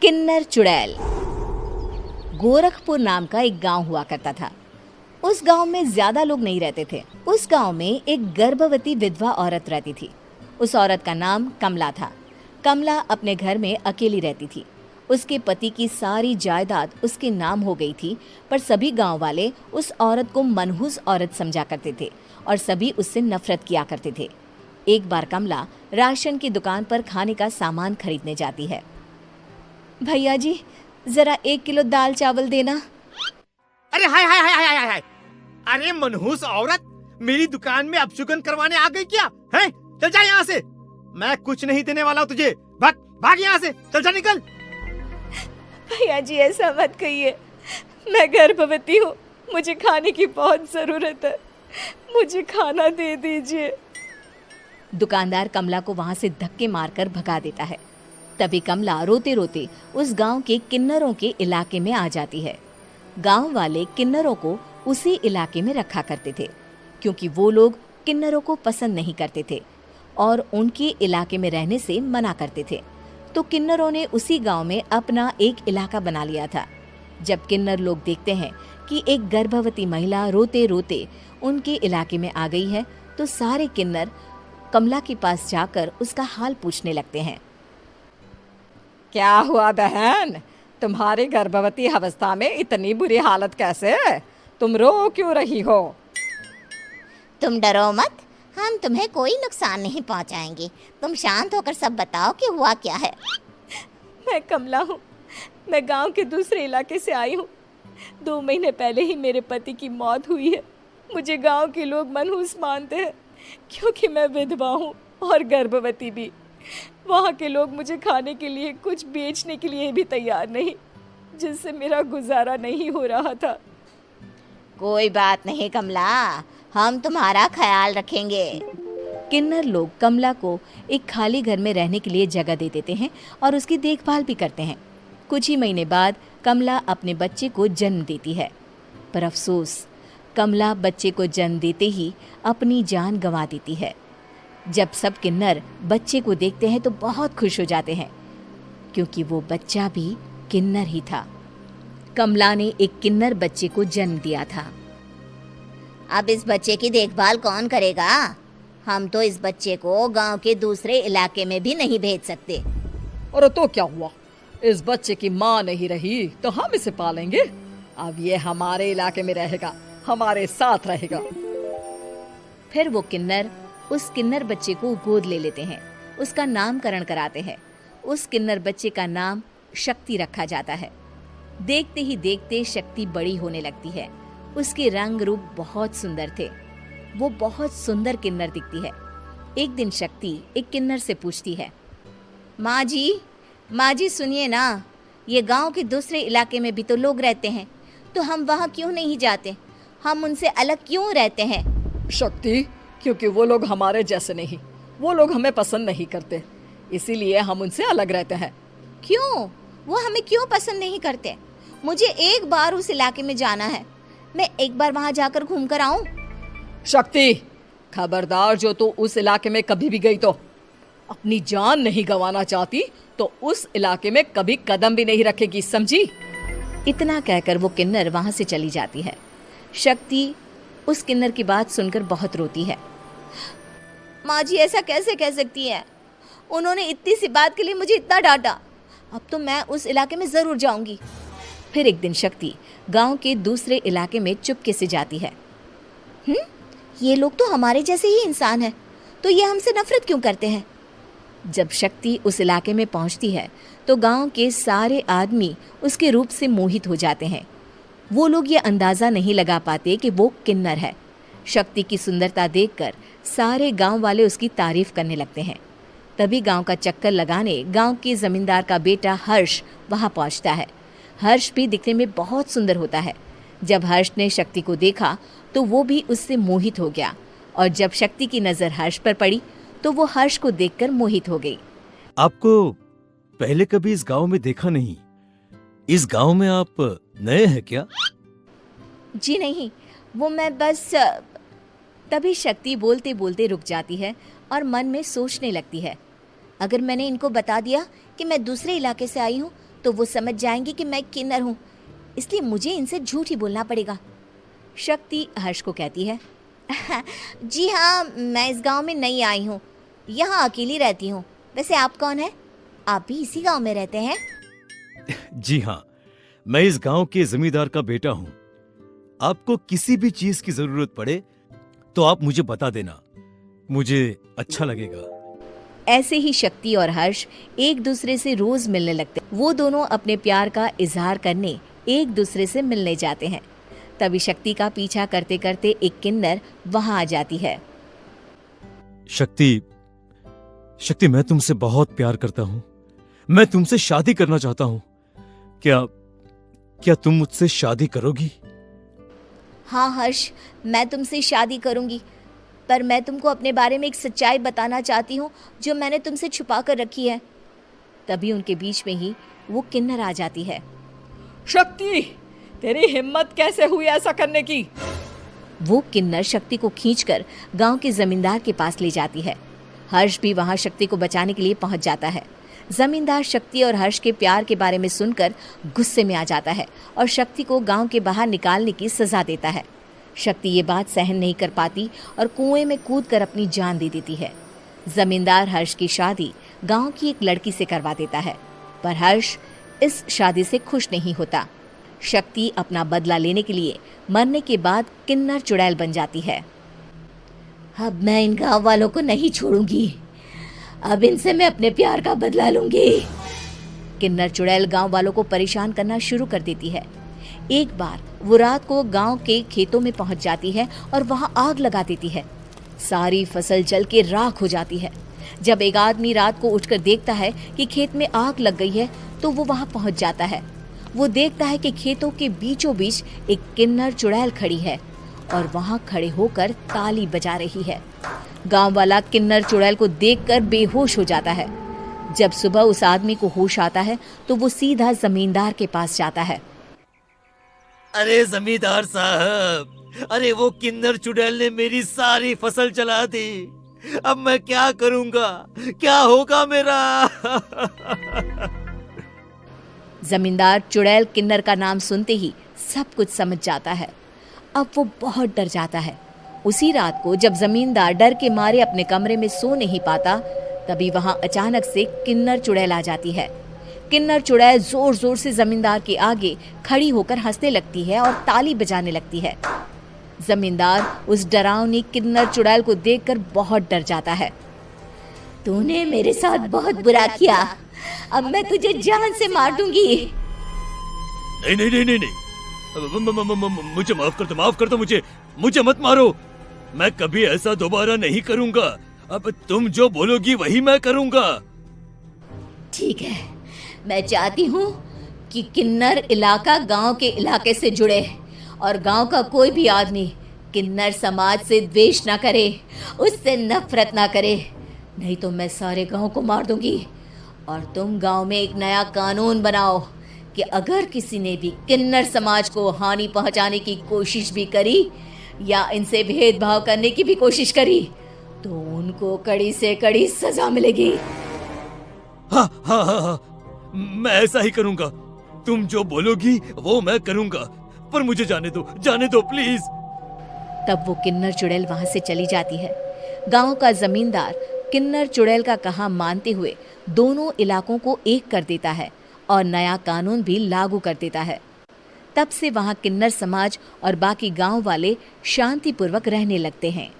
किन्नर चुड़ैल। गोरखपुर नाम का एक गांव हुआ करता था। उस गांव में ज्यादा लोग नहीं रहते थे। उस गांव में एक गर्भवती विधवा औरत रहती थी। उस औरत का नाम कमला था। कमला अपने घर में अकेली रहती थी। उसके पति की सारी जायदाद उसके नाम हो गई थी, पर सभी गांव वाले उस औरत को मनहूस औरत समझा करते थे और सभी उससे नफरत किया करते थे। एक बार कमला राशन की दुकान पर खाने का सामान खरीदने जाती है। भैया जी, जरा 1 किलो दाल चावल देना। अरे हाय हाय हाय हाय हाय हाय! अरे मनहूस औरत, मेरी दुकान में अपशुगन करवाने आ गई क्या? हैं? चल जा यहाँ से। मैं कुछ नहीं देने वाला हूँ तुझे। भाग भाग यहाँ से, चल जा, निकल। भैया जी, ऐसा मत कहिए। मैं गर्भवती हूँ, मुझे खाने की बहुत जरूरत है। मुझे खाना दे दीजिए। दुकानदार कमला को वहां से धक्के मारकर भगा देता है। तभी कमला रोते रोते उस गांव के किन्नरों के इलाके में आ जाती है। गांव वाले किन्नरों को उसी इलाके में रखा करते थे, क्योंकि वो लोग किन्नरों को पसंद नहीं करते थे और उनके इलाके में रहने से मना करते थे। तो किन्नरों ने उसी गांव में अपना एक इलाका बना लिया था। जब किन्नर लोग देखते हैं कि एक गर्भवती महिला रोते रोते उनके इलाके में आ गई है, तो सारे किन्नर कमला के पास जाकर उसका हाल पूछने लगते हैं। क्या हुआ बहन, तुम्हारी गर्भवती अवस्था में इतनी बुरी हालत कैसे है? तुम रो क्यों रही हो? तुम डरो मत, हम तुम्हें कोई नुकसान नहीं पहुंचाएंगे। तुम शांत होकर सब बताओ कि हुआ क्या है। मैं कमला हूँ। मैं गांव के दूसरे इलाके से आई हूँ। 2 महीने पहले ही मेरे पति की मौत हुई है। मुझे गांव के लोग मनहूस मानते हैं, क्योंकि मैं विधवा हूँ और गर्भवती भी। वहाँ के लोग मुझे खाने के लिए कुछ बेचने के लिए भी तैयार नहीं, जिससे मेरा गुजारा नहीं हो रहा था। कोई बात नहीं कमला, हम तुम्हारा ख्याल रखेंगे। किन्नर लोग कमला को एक खाली घर में रहने के लिए जगह दे देते हैं और उसकी देखभाल भी करते हैं। कुछ ही महीने बाद कमला अपने बच्चे को जन्म देती है, पर अफसोस, कमला बच्चे को जन्म देते ही अपनी जान गंवा देती है। जब सब किन्नर बच्चे को देखते हैं तो बहुत खुश हो जाते हैं, क्योंकि वो बच्चा भी किन्नर ही था। कमला ने एक किन्नर बच्चे को जन्म दिया था। अब इस बच्चे की देखभाल कौन करेगा? हम तो इस बच्चे को गांव के दूसरे इलाके में भी नहीं भेज सकते। और तो क्या हुआ, इस बच्चे की माँ नहीं रही तो हम इसे पालेंगे। अब ये हमारे इलाके में रहेगा, हमारे साथ रहेगा। फिर वो किन्नर उस किन्नर बच्चे को गोद ले लेते हैं, उसका नामकरण कराते हैं। उस किन्नर बच्चे का नाम शक्ति रखा जाता है। देखते ही देखते शक्ति बड़ी होने लगती है। उसके रंग रूप बहुत सुंदर थे। वो बहुत सुंदर किन्नर दिखती है। एक दिन शक्ति एक किन्नर से पूछती है, माँ जी सुनिए ना, ये गांव के दूसरे इलाके में भी तो लोग रहते हैं, तो हम वहाँ क्यों नहीं जाते? हम उनसे अलग क्यों रहते हैं? शक्ति, क्योंकि वो लोग हमारे जैसे नहीं, वो लोग हमें पसंद नहीं करते, इसीलिए हम उनसे अलग रहते हैं। क्यों? वो हमें क्यों पसंद नहीं करते? मुझे एक बार उस इलाके में जाना है। मैं एक बार वहाँ जाकर घूम कर आऊं। शक्ति, खबरदार, जो तू उस इलाके में कभी भी गई तो अपनी जान नहीं गंवाना चाहती तो उस इलाके में कभी कदम भी नहीं रखेगी, समझी? इतना कहकर वो किन्नर वहाँ से चली जाती है। शक्ति उस किन्नर की बात सुनकर बहुत रोती है। माँ जी, ऐसा कैसे कह सकती है? उन्होंने इतनी सी बात के लिए मुझे इतना डांटा। अब तो मैं उस इलाके में जरूर जाऊंगी। फिर एक दिन शक्ति गांव के दूसरे इलाके में चुपके से जाती है। ये लोग तो हमारे जैसे ही इंसान हैं, तो ये हमसे नफरत क्यों करते हैं? जब शक्ति उस इलाके में पहुंचती है तो गांव के सारे आदमी उसके रूप से मोहित हो जाते हैं। वो लोग ये अंदाजा नहीं लगा पाते कि वो किन्नर है। शक्ति की सुंदरता देखकर सारे गांव वाले उसकी तारीफ करने लगते हैं। तभी गांव का चक्कर लगाने गांव के जमींदार का बेटा हर्ष वहां पहुंचता है। हर्ष भी दिखने में बहुत सुंदर होता है। जब हर्ष ने शक्ति को देखा तो वो भी उससे मोहित हो गया, और जब शक्ति की नजर हर्ष पर पड़ी तो वो हर्ष को देखकर मोहित हो गई। आपको पहले कभी इस गांव में देखा नहीं। इस गांव में आप नए हैं क्या? जी नहीं, वो मैं बस। तभी शक्ति बोलते बोलते रुक जाती है और मन में सोचने लगती है, अगर मैंने इनको बता दिया कि मैं दूसरे इलाके से आई हूँ तो वो समझ जाएंगे कि मैं किन्नर हूँ, इसलिए मुझे इनसे झूठ ही बोलना पड़ेगा। शक्ति हर्ष को कहती है, जी हाँ, मैं इस गांव में नई आई हूँ, यहाँ अकेली रहती हूँ। वैसे आप कौन है? आप भी इसी गांव में रहते हैं? जी हाँ, मैं इस गांव के जमींदार का बेटा हूँ। आपको किसी भी चीज की जरूरत पड़े तो आप मुझे बता देना, मुझे अच्छा लगेगा। ऐसे ही शक्ति और हर्ष एक दूसरे से रोज मिलने लगते। वो दोनों अपने प्यार का इजहार करने एक दूसरे से मिलने जाते हैं। तभी शक्ति का पीछा करते करते एक किन्नर वहां आ जाती है। शक्ति, शक्ति, मैं तुमसे बहुत प्यार करता हूँ। मैं तुमसे शादी करना चाहता हूँ। क्या तुम मुझसे शादी करोगी? हाँ हर्ष, मैं तुमसे शादी करूंगी, पर मैं तुमको अपने बारे में एक सच्चाई बताना चाहती हूँ जो मैंने तुमसे छुपा कर रखी है। तभी उनके बीच में ही वो किन्नर आ जाती है। शक्ति, तेरी हिम्मत कैसे हुई ऐसा करने की? वो किन्नर शक्ति को खींचकर गांव के जमींदार के पास ले जाती है। हर्ष भी वहां शक्ति को बचाने के लिए पहुंच जाता है। जमींदार शक्ति और हर्ष के प्यार के बारे में सुनकर गुस्से में आ जाता है और शक्ति को गांव के बाहर निकालने की सजा देता है। शक्ति ये बात सहन नहीं कर पाती और कुएं में कूदकर अपनी जान दे देती है। जमींदार हर्ष की शादी गांव की एक लड़की से करवा देता है, पर हर्ष इस शादी से खुश नहीं होता। शक्ति अपना बदला लेने के लिए मरने के बाद किन्नर चुड़ैल बन जाती है। अब मैं इन गांव वालों को नहीं छोड़ूंगी, अब इनसे मैं अपने प्यार का बदला लूंगी। किन्नर चुड़ैल गांव वालों को परेशान करना शुरू कर देती है। एक बार वो रात को गांव के खेतों में पहुंच जाती है और वहां आग लगा देती है। सारी फसल जल के राख हो जाती है। जब एक आदमी रात को उठकर देखता है कि खेत में आग लग गई है तो वो वहां पहुंच जाता है। वो देखता है कि खेतों के बीचों बीच एक किन्नर चुड़ैल खड़ी है और वहां खड़े होकर ताली बजा रही है। गांव वाला किन्नर चुड़ैल को देखकर बेहोश हो जाता है। जब सुबह उस आदमी को होश आता है तो वो सीधा जमींदार के पास जाता है। अरे जमींदार साहब, अरे वो किन्नर चुड़ैल ने मेरी सारी फसल जला दी। अब मैं क्या करूंगा? क्या होगा मेरा? जमींदार चुड़ैल किन्नर का नाम सुनते ही सब कुछ समझ जाता है। अब वो बहुत डर जाता है। उसी रात को जब जमींदार डर के मारे अपने कमरे में सो नहीं पाता, तभी वहां अचानक से किन्नर चुड़ैल आ जाती है। किन्नर चुड़ैल जोर जोर से जमींदार के आगे खड़ी होकर हंसने लगती है और ताली बजाने लगती है। जमींदार उस डरावनी किन्नर चुड़ैल को देखकर बहुत डर जाता है। तूने मेरे साथ बहुत बुरा किया, अब मैं तुझे जान से मार दूंगी। नहीं नहीं नहीं नहीं नहीं, मुझे माफ कर दो, मुझे मत मारो। मैं कभी ऐसा दोबारा नहीं करूंगा। अब तुम जो बोलोगी वही मैं करूंगा। ठीक है, मैं चाहती हूँ कि किन्नर इलाका गांव के इलाके से जुड़े और गांव का कोई भी आदमी किन्नर समाज से द्वेष ना करे, उससे नफरत ना करे, नहीं तो मैं सारे गांव को मार दूंगी। और तुम गांव में एक नया कानून बनाओ कि अगर किसी ने भी किन्नर समाज को हानि पहुंचाने की कोशिश भी करी या इनसे भेदभाव करने की भी कोशिश करी तो उनको कड़ी से कड़ी सजा मिलेगी। हाँ हाँ हाँ हाँ, मैं ऐसा ही करूंगा। तुम जो बोलोगी वो मैं करूंगा, पर मुझे जाने दो प्लीज। तब वो किन्नर चुड़ैल वहां से चली जाती है। गांव का जमींदार किन्नर चुड़ैल का कहा मानते हुए दोनों इलाकों को एक कर देता है और नया कानून भी लागू कर देता है। तब से वहां किन्नर समाज और बाकी गांव वाले शांतिपूर्वक रहने लगते हैं।